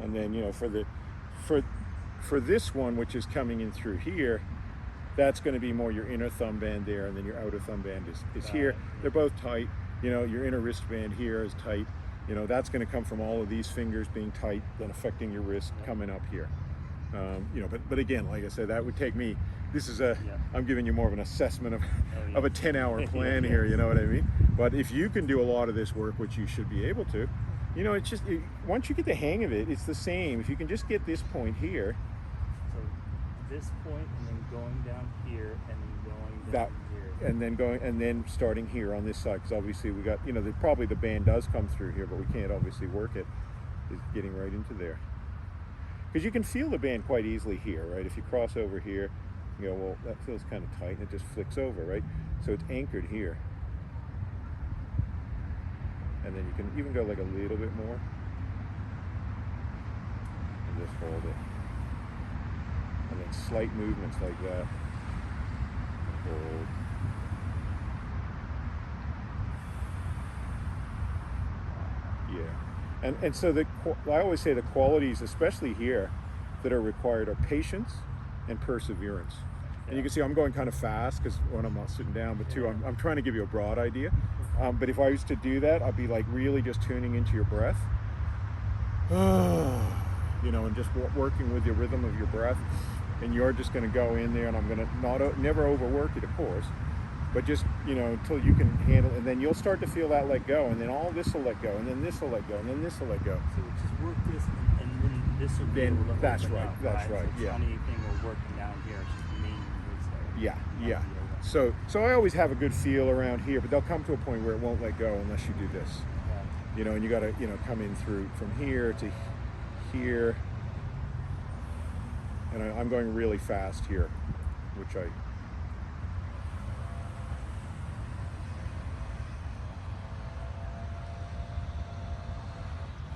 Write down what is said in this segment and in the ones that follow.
And then, you know, for this one, which is coming in through here, that's going to be more your inner thumb band there, and then your outer thumb band is here. They're both tight. You know, your inner wristband here is tight. You know, that's going to come from all of these fingers being tight, then affecting your wrist coming up here. You know, but again, like I said, that would take me. This is I'm giving you more of an assessment of a 10-hour plan here. You know what I mean? But if you can do a lot of this work, which you should be able to, you know, it's just once you get the hang of it, it's the same. If you can just get this point here. So this point, and then going down here, and then going down here. And then going, and then starting here on this side, because obviously we got, you know, probably the band does come through here, but we can't obviously work it. Is getting right into there. Because you can feel the band quite easily here, right? If you cross over here, you go, well, that feels kind of tight, and it just flicks over, right? So it's anchored here. And then you can even go like a little bit more. And just hold it. And then slight movements like that. Hold. Yeah. And so I always say the qualities, especially here, that are required are patience and perseverance. And you can see I'm going kind of fast because one, I'm not sitting down, but two, I'm trying to give you a broad idea. But if I used to do that, I'd be like really just tuning into your breath, you know, and just working with the rhythm of your breath. And you're just going to go in there, and I'm going to never overwork it, of course, but just, you know, until you can handle it. And then you'll start to feel that let go, and then all this will let go, and then this will let go, and then this will let go. So just work this, and then this will be able to that's open right, up, that's right, so yeah. Anything we're working down here, it's just the main wrist area. Yeah. So I always have a good feel around here, but they'll come to a point where it won't let go unless you do this. Yeah. You know, and you got to, you know, come in through from here to here. And I'm going really fast here, which you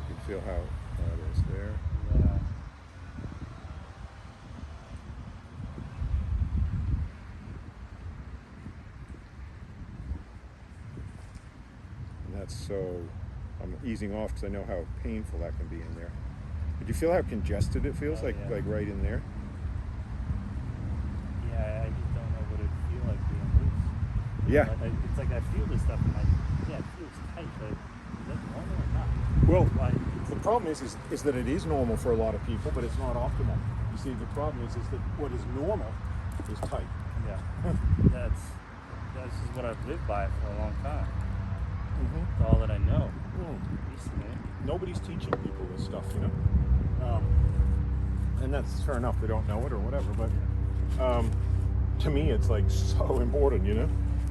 can feel how it is there. Yeah. And that's so, I'm easing off because I know how painful that can be in there. Did you feel how congested it feels, like right in there? Yeah, I just don't know what it'd feel like being loose. Yeah. It's like I feel this stuff, and it feels tight, but is that normal or not? Well, the problem is that it is normal for a lot of people, but it's not optimal. You see, the problem is that what is normal is tight. Yeah. That's just what I've lived by for a long time. It's all that I know. Nobody's teaching people this stuff, you know. And that's fair enough. They don't know it or whatever, but to me, it's like so important, you know.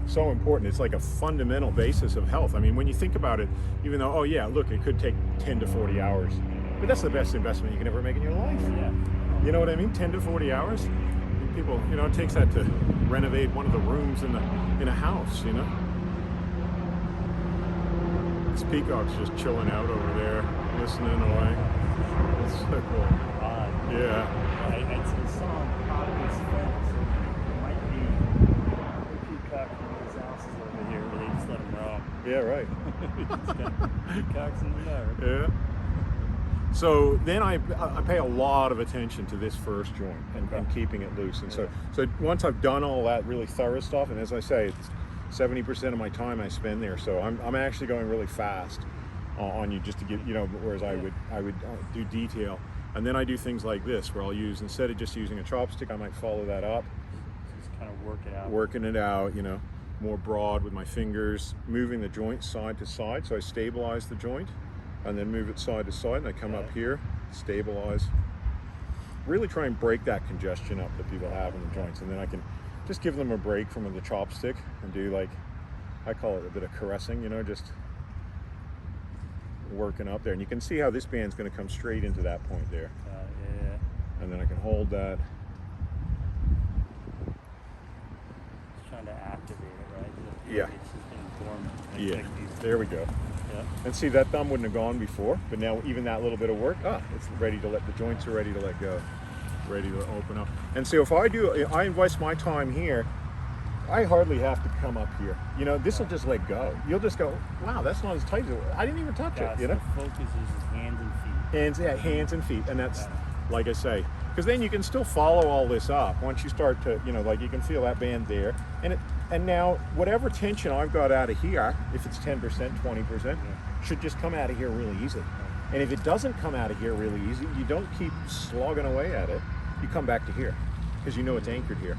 So important. It's like a fundamental basis of health. I mean, when you think about it, even though, oh yeah, look, it could take 10 to 40 hours, but that's the best investment you can ever make in your life. Yeah. You know what I mean? 10 to 40 hours. People, you know, it takes that to renovate one of the rooms in a house, you know. This peacock's just chilling out over there, listening away. It's so cool. Yeah. I saw part of this fence, so there might be a peacock in these houses over here where they just let them roam. Yeah, right. Just got peacocks in the yard. Yeah. So then I pay a lot of attention to this first joint and keeping it loose. And so once I've done all that really thorough stuff, and as I say, it's 70% of my time I spend there. So I'm actually going really fast on you just to get, you know, whereas I would do detail. And then I do things like this, where I'll use, instead of just using a chopstick, I might follow that up. Just kind of work it out. Working it out, you know, more broad with my fingers, moving the joint side to side. So I stabilize the joint and then move it side to side. And I come up here, stabilize. Really try and break that congestion up that people have in the joints. And then I can just give them a break from the chopstick and do, like, I call it a bit of caressing, you know, just working up there. And you can see how this band's going to come straight into that point there. Yeah. And then I can hold that. Just trying to activate it, right? Yeah. It's just been dormant. Yeah. There we go. Yeah. And see, that thumb wouldn't have gone before, but now even that little bit of work, it's ready to let, the joints are ready to let go, ready to open up. And so if I invest my time here, I hardly have to come up here. You know, this will just let go. You'll just go, wow, that's not as tight as it was. I didn't even touch it, you know? The focus is just hands and feet. hands and feet, and that's like I say, because then you can still follow all this up once you start to, like you can feel that band there, and now whatever tension I've got out of here, if it's 10%, 20%, should just come out of here really easy. And if it doesn't come out of here really easy, you don't keep slogging away at it. You come back to here because you know it's anchored here.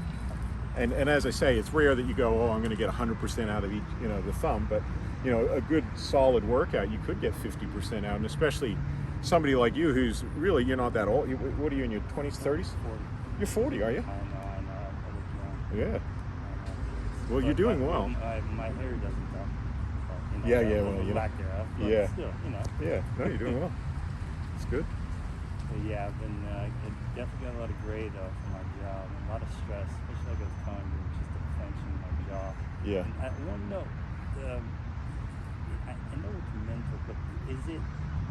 And as I say, it's rare that you go, oh, I'm going to get 100% out of each, the thumb, but a good solid workout, you could get 50% out, and especially somebody like you who's really, you're not that old. What are you, in your 20s, 30s? 40. You're 40, are you? I know. I look young. Yeah. Well, you're doing well. My hair doesn't come. Yeah, well, black hair. But yeah. Still, Yeah, no, you're doing well. It's good. But yeah, I've been definitely got a lot of grade from my job, and a lot of stress, especially like I was telling you, just the tension in my jaw. Yeah. And I want to know, I know it's mental, but is it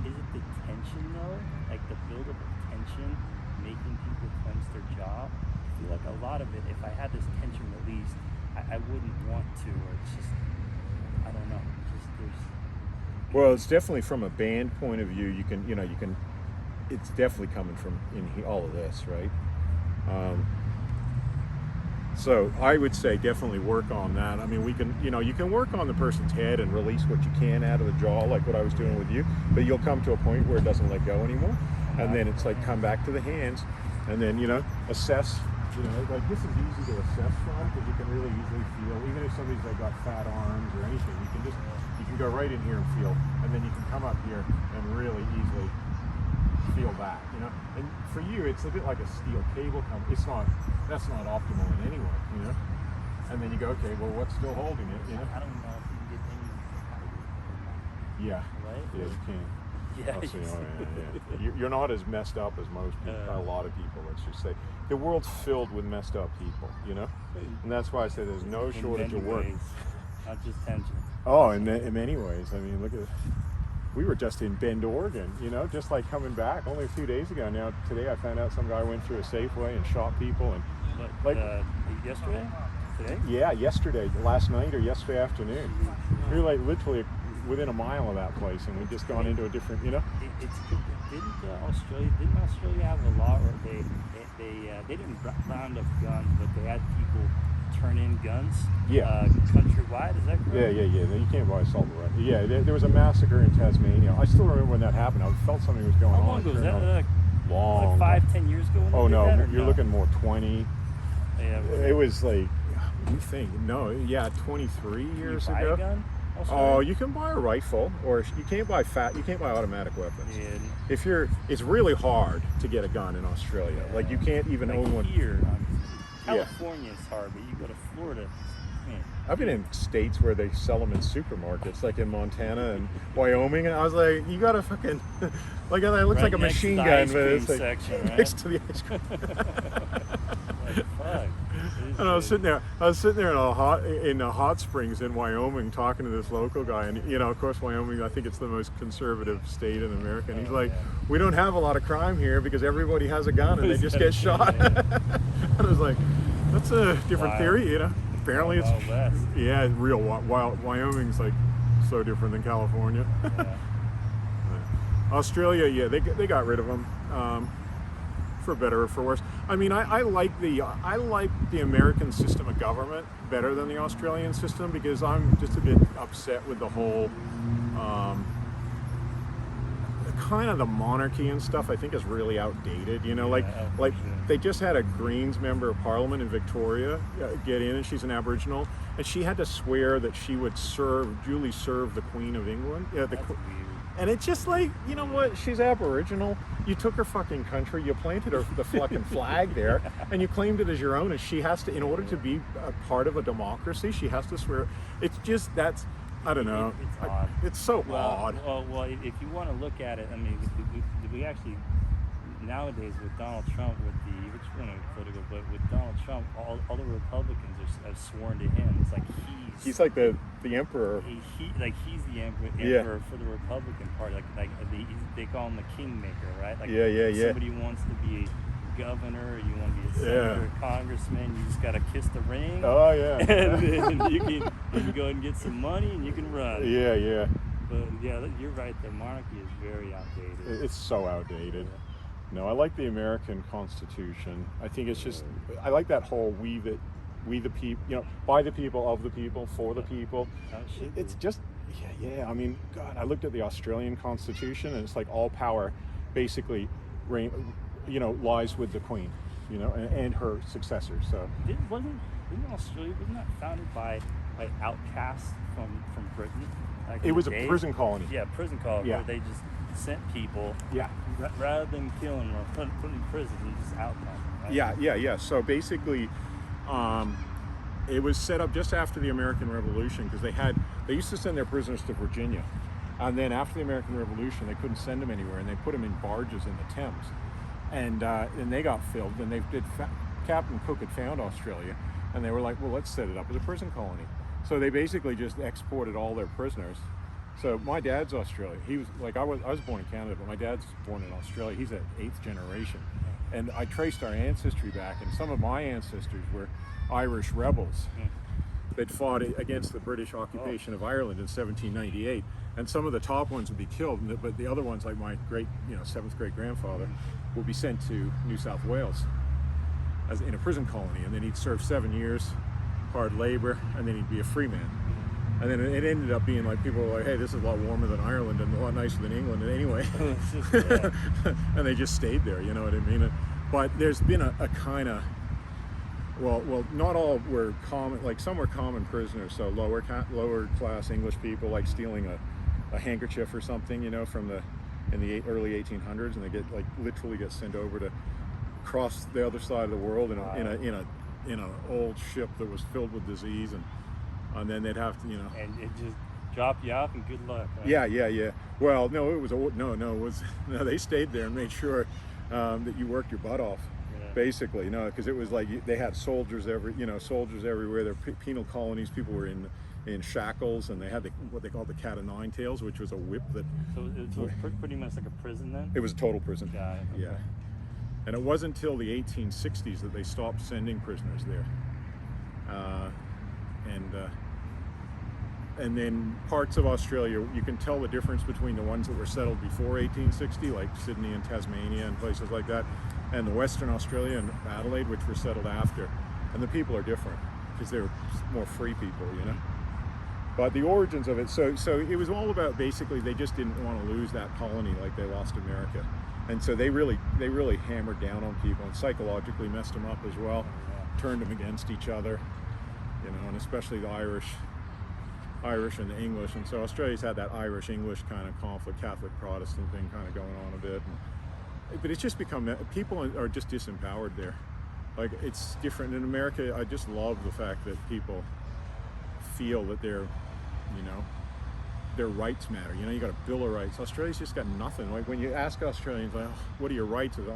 the tension though, like the buildup of tension, making people clench their jaw? I feel like a lot of it, if I had this tension released, I wouldn't want to, or it's just, I don't know, there's. Well, it's definitely from a band point of view. You can, it's definitely coming from all of this, right? So I would say definitely work on that. I mean, we can, you can work on the person's head and release what you can out of the jaw, like what I was doing with you, but you'll come to a point where it doesn't let go anymore. And then it's like, come back to the hands and then, assess, like this is easy to assess from because you can really easily feel, even if somebody's like got fat arms or anything, you can go right in here and feel, and then you can come up here and really easily feel that, and for you it's a bit like a steel cable that's not optimal in any way, and then you go, okay, well, what's still holding it, I don't know if you can get any yeah right? Yeah, you can. Yeah, Oh, so, yeah. You're not as messed up as most people, a lot of people, let's just say. The world's filled with messed up people, and that's why I say there's no shortage of work. Ways, not just tension. Oh, in many ways. I mean, look at, we were just in Bend, Oregon, just like coming back only a few days ago. Now today I found out some guy went through a Safeway and shot people, and But yesterday? Today? Yeah, yesterday, last night or yesterday afternoon. We were like literally within a mile of that place, and we'd just gone into a different, Didn't Australia have a law where they didn't round up guns, but they had people turn in guns? Yeah. Countrywide, is that correct? Yeah. You can't buy assault weapons. Yeah, there was a massacre in Tasmania. I still remember when that happened. I felt something was going on. How long ago was that? Long. Like 5-10 years ago? Oh no, that, you're looking more 20. Yeah. It was like, you think? No, yeah, 23 years Can you buy ago. a gun? Oh, you can buy a rifle, or you can't buy automatic weapons. Yeah. It's really hard to get a gun in Australia. Like you can't even like own one. Here, California is hard, but you go to Florida. Man. I've been in states where they sell them in supermarkets, like in Montana and Wyoming, and I was like, you gotta fucking, like that looks like a machine gun, but it's like section, right? next to the ice cream. Like, fuck. And I was sitting there in Hot Springs in Wyoming talking to this local guy, and of course Wyoming, I think it's the most conservative state in America, and he's like, we don't have a lot of crime here because everybody has a gun and they just get shot. And I was like, that's a different theory, Apparently it's real wild. Wyoming's like so different than California. Australia, they got rid of them. For better or for worse. I mean, I like the American system of government better than the Australian system because I'm just a bit upset with the whole kind of the monarchy and stuff. I think is really outdated. Like they just had a Greens member of Parliament in Victoria get in, and she's an Aboriginal, and she had to swear that she would duly serve the Queen of England. And it's just like, you know what? She's Aboriginal. You took her fucking country. You planted her the fucking flag there, and you claimed it as your own. And she has to, in order to be a part of a democracy, she has to swear. It's just I don't know. It's odd. It's so odd. Well, if you want to look at it, I mean, we actually nowadays with Donald Trump, but with Donald Trump, all the Republicans have sworn to him. It's like he's like the emperor. He's the emperor for the Republican Party. They call him the kingmaker, right? Somebody wants to be a governor, you want to be a senator, congressman, you just got to kiss the ring. Oh yeah. And then you can go and get some money and you can run. Yeah. But yeah, you're right. The monarchy is very outdated. It's so outdated. No, I like the American Constitution. I think it's just, I like that whole we the people, by the people, of the people, for the people. How it should It's be. just, yeah. I mean, God, I looked at the Australian Constitution, and it's like all power, basically, lies with the Queen, and her successors. So Didn't Australia, wasn't that founded by outcasts from Britain? Like it in was the a day? prison colony. Yeah, prison colony Yeah. where they just sent people Yeah. rather than killing them or put them in prison, they just out them. Right? Yeah. So basically, it was set up just after the American Revolution because they used to send their prisoners to Virginia, and then after the American Revolution, they couldn't send them anywhere, and they put them in barges in the Thames, and they got filled. And Captain Cook had found Australia, and they were like, well, let's set it up as a prison colony. So they basically just exported all their prisoners. So my dad's Australian. He was like, I was born in Canada, but my dad's born in Australia. He's an 8th generation. And I traced our ancestry back, and some of my ancestors were Irish rebels that fought against the British occupation of Ireland in 1798. And some of the top ones would be killed, but the other ones, like my great, 7th great grandfather, will be sent to New South Wales as in a prison colony, and then he'd serve 7 years, hard labor, and then he'd be a free man. And then it ended up being like, people were like, hey, this is a lot warmer than Ireland and a lot nicer than England anyway. And they just stayed there, you know what I mean? But there's been a kind of, well, not all were common, like some were common prisoners, so lower class English people, like stealing a handkerchief or something, from in the early 1800s, and they literally get sent over to cross the other side of the world in an old ship that was filled with disease, and then they'd have to, And it just drop you off and good luck. Right? Yeah. Well, no, it was they stayed there and made sure that you worked your butt off, basically, because it was like they had soldiers everywhere. There were penal colonies. People were in shackles, and they had what they called the cat o' nine tails, which was a whip that. So it was pretty much like a prison then. It was a total prison. Got it. Okay. Yeah. And it wasn't until the 1860s that they stopped sending prisoners there. And then parts of Australia, you can tell the difference between the ones that were settled before 1860, like Sydney and Tasmania and places like that, and the Western Australia and Adelaide, which were settled after. And the people are different because they're more free people, But the origins of it, so it was all about basically they just didn't want to lose that colony like they lost America. And so they really hammered down on people and psychologically messed them up as well, turned them against each other, and especially the Irish and the English. And so Australia's had that Irish-English kind of conflict, Catholic-Protestant thing kind of going on a bit. But it's just become, people are just disempowered there. Like, it's different. In America, I just love the fact that people feel that their rights matter. You got a Bill of Rights. Australia's just got nothing. Like, when you ask Australians, like, what are your rights? I don't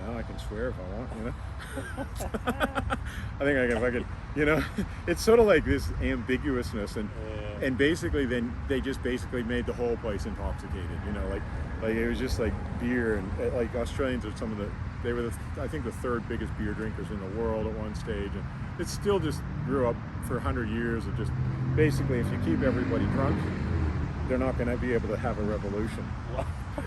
know. I can swear if I want, I think I can fucking, it's sort of like this ambiguousness, and basically then they just basically made the whole place intoxicated, like it was just like beer, and like Australians are they were I think the 3rd biggest beer drinkers in the world at one stage, and it still just grew up for 100 years of just basically, if you keep everybody drunk, they're not going to be able to have a revolution.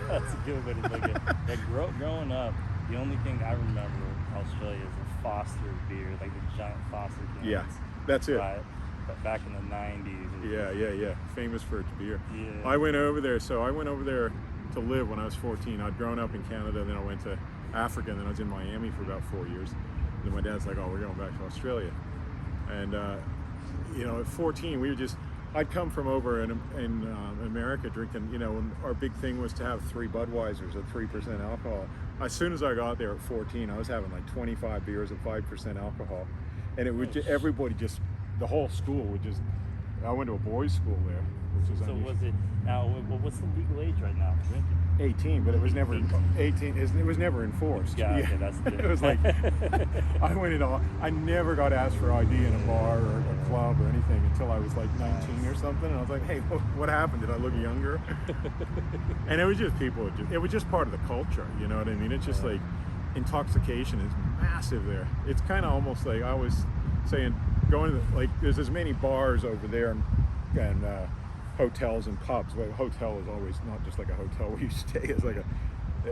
That's a good way to look at it. Like growing up, the only thing I remember Australia is a Foster beer, like the giant Foster cans. Yeah, that's it. Right? But back in the 90s. Yeah. Famous for its beer. Yeah. I went over there to live when I was 14. I'd grown up in Canada, then I went to Africa, and then I was in Miami for about 4 years. And then my dad's like, oh, we're going back to Australia. And, at 14, I'd come from over in America drinking, when our big thing was to have 3 Budweisers at 3% alcohol. As soon as I got there at 14, I was having like 25 beers at 5% alcohol. And it would the whole school would I went to a boys' school there, which is unusual. Was it, now, what's the legal age right now for drinking? 18, but it was never 18. It was never enforced. Yeah, okay, that's the It was like I never got asked for ID in a bar or a club or anything until I was like 19 or something, and I was like, hey, what happened? Did I look younger? And it was just people. It was just part of the culture. You know what I mean? It's just like intoxication is massive there. It's kind of almost like I was saying, going to there's as many bars over there and hotels and pubs. Well, a hotel is always not just like a hotel where you stay. It's like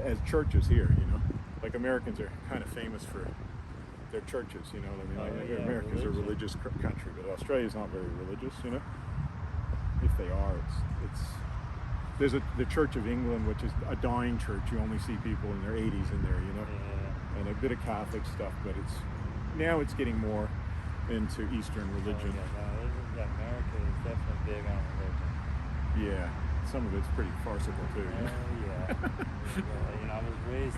as churches here, you know. Like Americans are kind of famous for their churches, you know what I mean? Oh, Like, yeah, America's a religion. religious country, but Australia's not very religious, you know. If they are, it's there's the Church of England, which is a dying church. You only see people in their 80s in there, you know, Yeah. and a bit of Catholic stuff, but it's getting more into Eastern religion. America is definitely big on religion. Yeah, some of it's pretty farcical too. You know? Yeah. You know, I was raised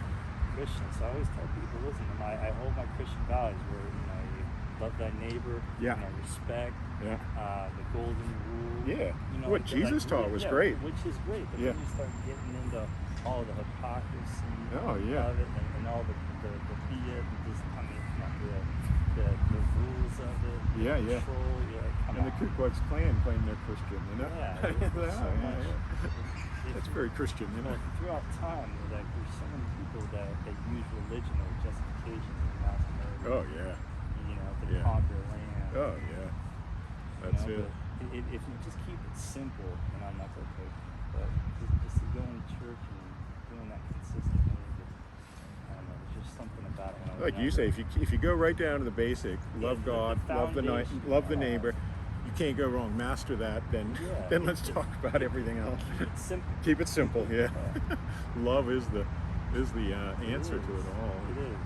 Christian, so I always tell people, listen, I hold my Christian values where, you know, you love thy neighbor, Yeah. you know, respect, Yeah. The golden rule. Yeah. You know, What Jesus taught was great. Which is great, but Yeah. then you start getting into all the hypocrisy Oh, yeah. of it and all the BS and just, I mean, come on, the rules of it, Yeah, the yeah. control, you're like, come And on. the Ku Klux Klan claim they're Christian, you know? Yeah, Yeah, there's so yeah, much. yeah. That's very Christian, you know? Well, throughout time, like there's so many people that use religion as justification to mass murder. Oh, yeah. You know, to Yeah. conquer land. Oh, yeah. you That's know, it. But if you just keep it simple, and I'm not okay, but just going to church and doing that consistently, I don't know, there's just something about it. When I was Like you younger. say, if you go right down to the basic, love the God, love the foundation, love the yeah. neighbor, you can't go wrong. Master that, then Yeah. then let's talk about everything else. It's simple. Keep it simple, yeah. Yeah. Love is the answer to is. it all. It is.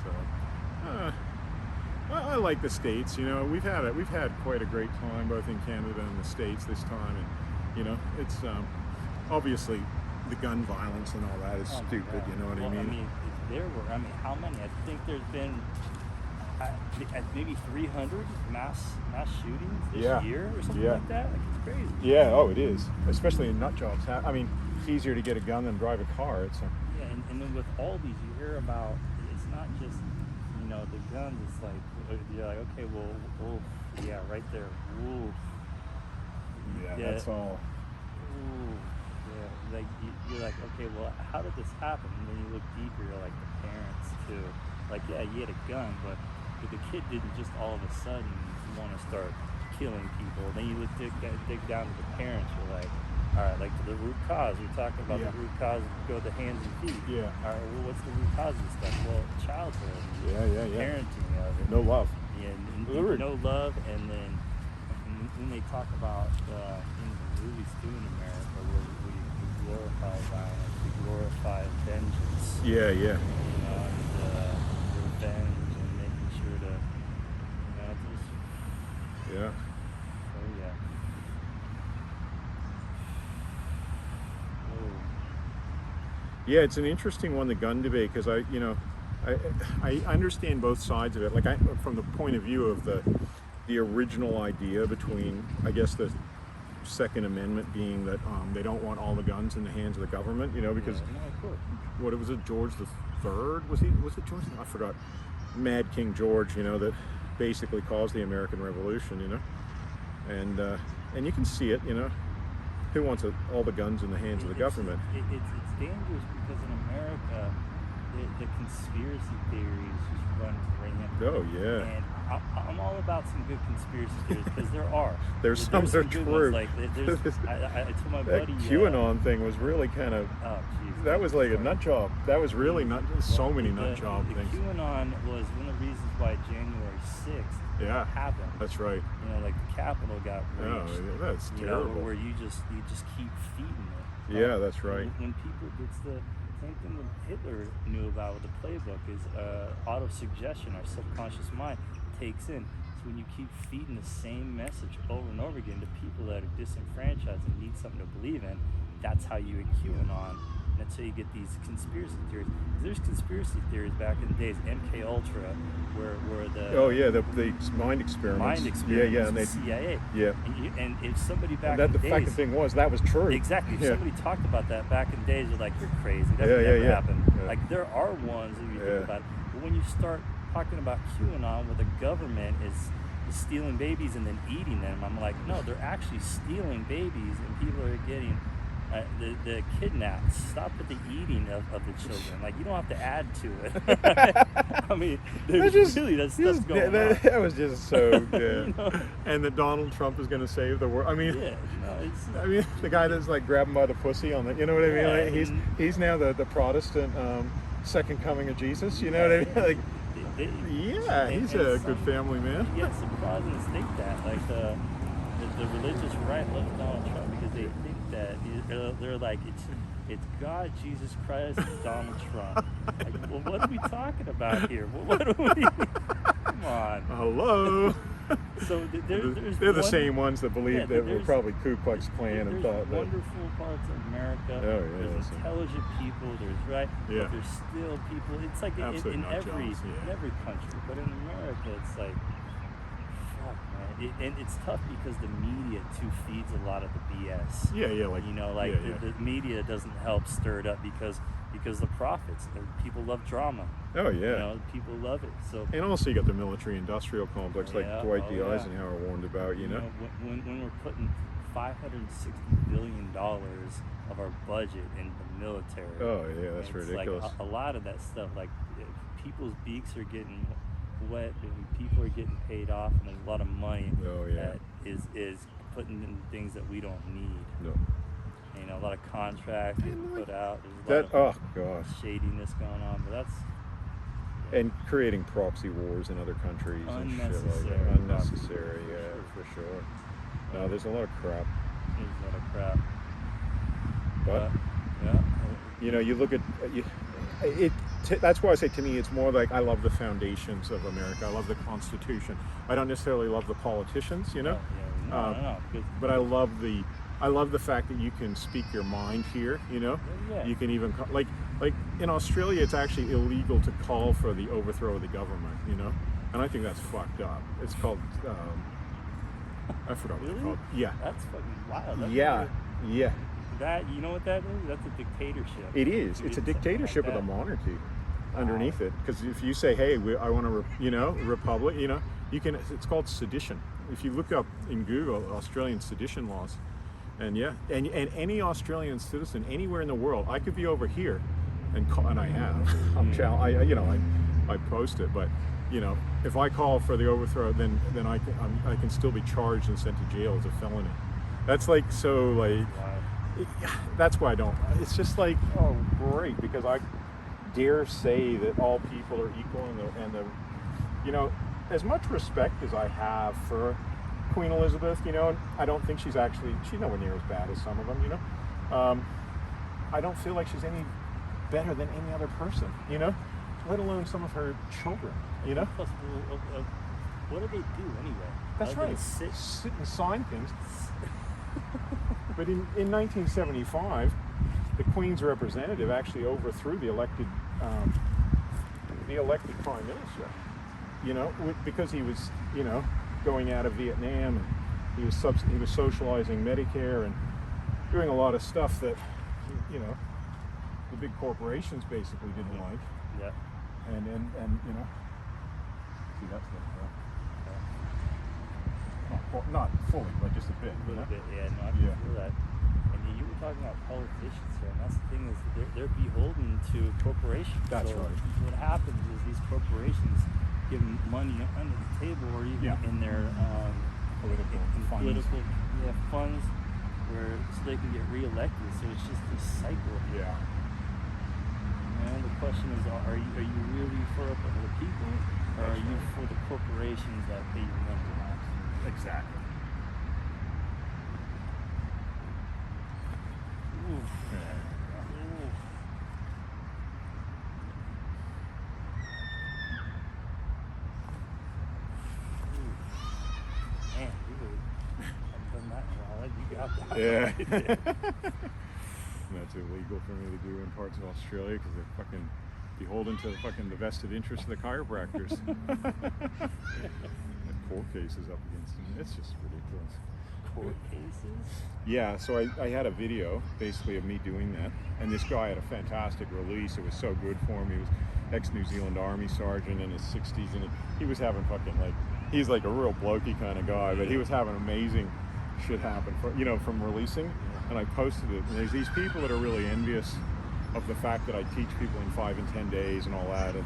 So, I like the States. You know, we've had quite a great time both in Canada and the States this time, and you know, it's obviously the gun violence and all that is Oh my stupid. God. You know what Well, I mean? I mean, how many? I think there's been maybe 300 mass shootings this Yeah. year or something Yeah. like that. Like it's crazy. Yeah. Oh, it is, especially in nut jobs. I mean, it's easier to get a gun than drive a car. It's Yeah, and then with all these, you hear about it's not just the guns. It's like you're like, okay, well, yeah, right there, ooh, yeah, Yeah. that's all. ooh, yeah. Like you're like, okay, well, how did this happen? And then you look deeper, you're like the parents too. Like, yeah, you had a gun, but the kid didn't just all of a sudden want to start killing people. Then you dig down to the parents. You're like, all right, like the root cause. We're talking about Yeah. the root cause. Go to hands and feet. Yeah. All right. Well, what's the root cause of this stuff? Well, childhood. Yeah. Parenting of it. No love. Yeah. The root. No love, and then when they talk about in the movies too in America, where we glorify violence, we glorify vengeance. Yeah. You know, and revenge and making sure to, just, Yeah. oh yeah. Oh, Yeah, it's an interesting one, the gun debate, because I understand both sides of it. Like from the point of view of the original idea between, I guess, the Second Amendment being that they don't want all the guns in the hands of the government. You know, because yeah, no, of course. what was it, George the Third? Was it George? I forgot. Mad King George. You know, that basically caused the American Revolution. You know, and you can see it. You know, who wants all the guns in the hands of the government? It's dangerous because in America, the conspiracy theories just run rampant. Oh yeah. And I'm all about some good conspiracy theories because there are. There's some that are good true. ones. Like I told my That buddy. QAnon thing was really kind of. Oh jeez. That was like a nut job. That was really not so many nut job the things. QAnon was one of the reasons why January 6th Yeah. happened. That's right. You know, like the Capitol got Oh, breached. that's You know, terrible. where you just keep feeding it. Yeah, that's right. When people, it's the same thing that Hitler knew about with the playbook is auto-suggestion. Our subconscious mind takes in. So when you keep feeding the same message over and over again to people that are disenfranchised and need something to believe in, that's how you get QAnon. And that's how you get these conspiracy theories. There's conspiracy theories back in the days, MK Ultra, where the Oh yeah, the mind experiments. mind experiments, Yeah, and the they. CIA. Yeah. And if somebody back And that in the the fucking days, thing was that was true. exactly, if Yeah. somebody talked about that back in the days, you're like, you're crazy. That Yeah, would yeah, never yeah. happen. Yeah. Like there are ones that you Yeah. think about it. But when you start talking about QAnon, where the government is stealing babies and then eating them, I'm like, no, they're actually stealing babies, and people are getting the kidnaps. Stop with the eating of the children. Like, you don't have to add to it. I mean, there's really that stuff's going on. That was just so good. You know? And that Donald Trump is going to save the world. I mean, Yeah, no, it's I mean, the guy that's like grabbing by the pussy on the, you know what I mean? Yeah, Like, he's now the Protestant second coming of Jesus. You know what I mean? Like, yeah, he's a good family man. Yeah, surprising to think that. Like the religious right loves Donald Trump because they think that they're like it's God, Jesus Christ, and Donald Trump. Like, well, what are we talking about here? What are we? Come on. Hello. So there's They're the same ones that believe that we're there's- probably Ku Klux Klan and There's thought that. wonderful parts of America. Oh, yeah, There's that's- intelligent people. There's right. Yeah. But there's still people. It's like Absolute in nut every jobs, yeah. in every country, but in America, it's like, fuck, man. And it's tough because the media too feeds a lot of the BS. Yeah, like You know, like yeah, the media doesn't help stir it up because the profits. People love drama. Oh yeah. You know, people love it. So And also you got the military-industrial complex, like Yeah, Dwight oh, D. yeah. Eisenhower warned about. You know. when we're putting $560 billion of our budget in the military. Oh yeah, that's it's ridiculous. Like a lot of that stuff, like people's beaks are getting wet and people are getting paid off, and there's a lot of money Oh, yeah. that is putting in things that we don't need. No. You know, a lot of contracts getting And, like, put out. There's a That lot oh of gosh. shadiness going on, but that's And creating proxy wars in other countries and shit like Unnecessary that. proxy Unnecessary, wars, yeah, for sure. No, there's a lot of crap. there's a lot of crap. But Yeah. you know, you look at that's why I say to me it's more like I love the foundations of America. I love the Constitution. I don't necessarily love the politicians, you know. Yeah, no, because But I love the fact that you can speak your mind here, you know. Yeah. You can even like in Australia it's actually illegal to call for the overthrow of the government, you know. And I think that's fucked up. It's called I forgot what it's Really? called. Yeah. That's fucking wild. That's Yeah. Yeah. That, you know what that is? That's a dictatorship. It is. You It's a did something dictatorship like with a that. monarchy underneath it. Because if you say, "Hey, I want a republic," you know, you can. It's called sedition. If you look up in Google Australian sedition laws, and yeah, and any Australian citizen anywhere in the world, I could be over here, and I have. I post it, but you know, if I call for the overthrow, then I can still be charged and sent to jail as a felony. That's like so like. Wow. That's why I don't. It's just like, oh, great, because I dare say that all people are equal, and the you know, as much respect as I have for Queen Elizabeth, you know, I don't think she's nowhere near as bad as some of them, you know. I don't feel like she's any better than any other person, you know, let alone some of her children, you know. Plus, what do they do anyway? That's Other than right. Sit. Sit and sign things. But in 1975, the Queen's representative actually overthrew the elected Prime Minister. You know, because he was, you know, going out of Vietnam, and he was socializing Medicare and doing a lot of stuff that, you know, the big corporations basically didn't like. Yeah. And you know, see that's not fully, but just a bit. A little you know? bit, yeah. No, I can Yeah. feel that. And you were talking about politicians here, and that's the thing is that they're beholden to corporations. That's so right. What happens is these corporations give them money under the table, or even Yeah. in their Political funds. political funds, where so they can get reelected. So it's just this cycle. Yeah. And the question is, are you really for the people, or are you for the corporations that pay you money? Exactly. Oof. Oof. Man, you really haven't done that in a while. You got that. Yeah. That's illegal for me to do in parts of Australia because they're fucking beholden to the vested interest of the chiropractors. Court cases up against them. It's just ridiculous. Court cases? Yeah, so I had a video basically of me doing that, and this guy had a fantastic release. It was so good for him. He was ex-New Zealand Army sergeant in his 60s, and he was having fucking he's like a real blokey kind of guy, but he was having amazing should happen for, you know, from releasing. And I posted it, and there's these people that are really envious of the fact that I teach people in 5 and 10 days and all that. And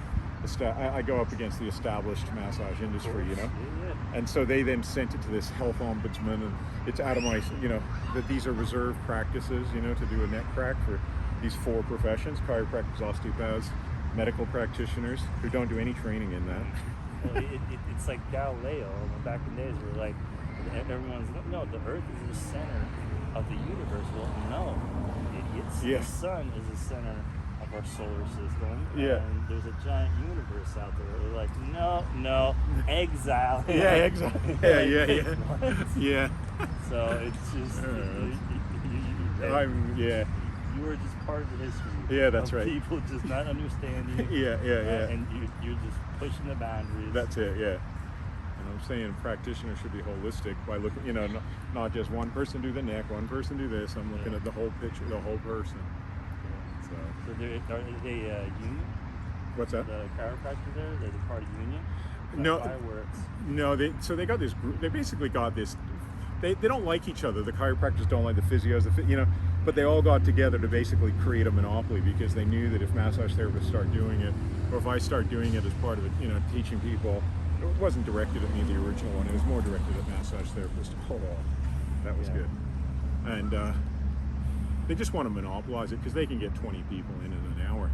I go up against the established massage industry, you know. Yeah. And so they then sent it to this health ombudsman, and it's out of my, you know, that these are reserved practices, you know, to do a neck crack for these 4 professions: chiropractors, osteopaths, medical practitioners who don't do any training in that. Well, it's like Galileo back in the days where like everyone's no, the Earth is the center of the universe. Well, no, idiots. Yeah. The sun is the center of our solar system. Yeah. And there's a giant universe out there. They're like, no, exile. Yeah, exactly. Yeah. What? Yeah. So it's just Yeah. you are just part of the history. Yeah, that's of right. People just not understanding. Yeah. And you're just pushing the boundaries. That's it, yeah. And I'm saying practitioners should be holistic by looking, you know, not just one person do the neck, one person do this. I'm looking at the whole picture, the whole person. So, So are they union? what's that? The chiropractors there? They're the part of union? No. Where it's, No, they got this group. They basically got this. They don't like each other. The chiropractors don't like the physios. You know, but they all got together to basically create a monopoly because they knew that if massage therapists start doing it, or if I start doing it as part of it, you know, teaching people, it wasn't directed at me, the original one. It was more directed at massage therapists. Hold on, that was good. And they just want to monopolize it because they can get 20 people in an hour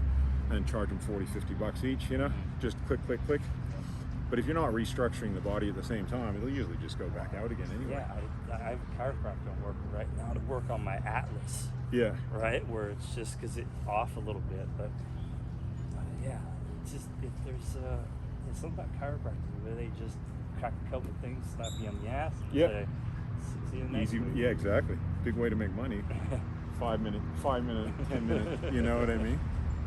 and charge them $40-50 each. You know, just click. But if you're not restructuring the body at the same time, it'll usually just go back out again anyway. yeah, I have a chiropractor I'm working right now to work on my atlas, Yeah. right? Where it's just because it's off a little bit, but yeah, it's just if there's sometimes chiropractors where they just crack a couple of things, slap you on the ass, and Yeah. say, see you next Easy. week. Yeah, exactly. Big way to make money. 5 minute, 10 minute. You know what I mean?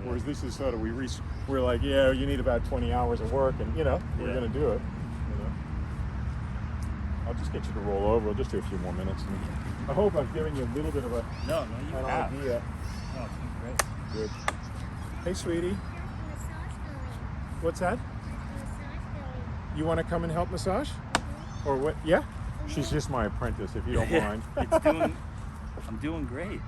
Whereas this is sort of we're like, yeah, you need about 20 hours of work, and you know we're Yeah. gonna do it. You know, I'll just get you to roll over. We'll just do a few more minutes. And I hope I've given you a little bit of No, you an have. idea. No, it's been great. Good. Hey, sweetie. What's that? You want to come and help massage? Or what? Yeah? She's just my apprentice, if you don't mind. I'm doing great.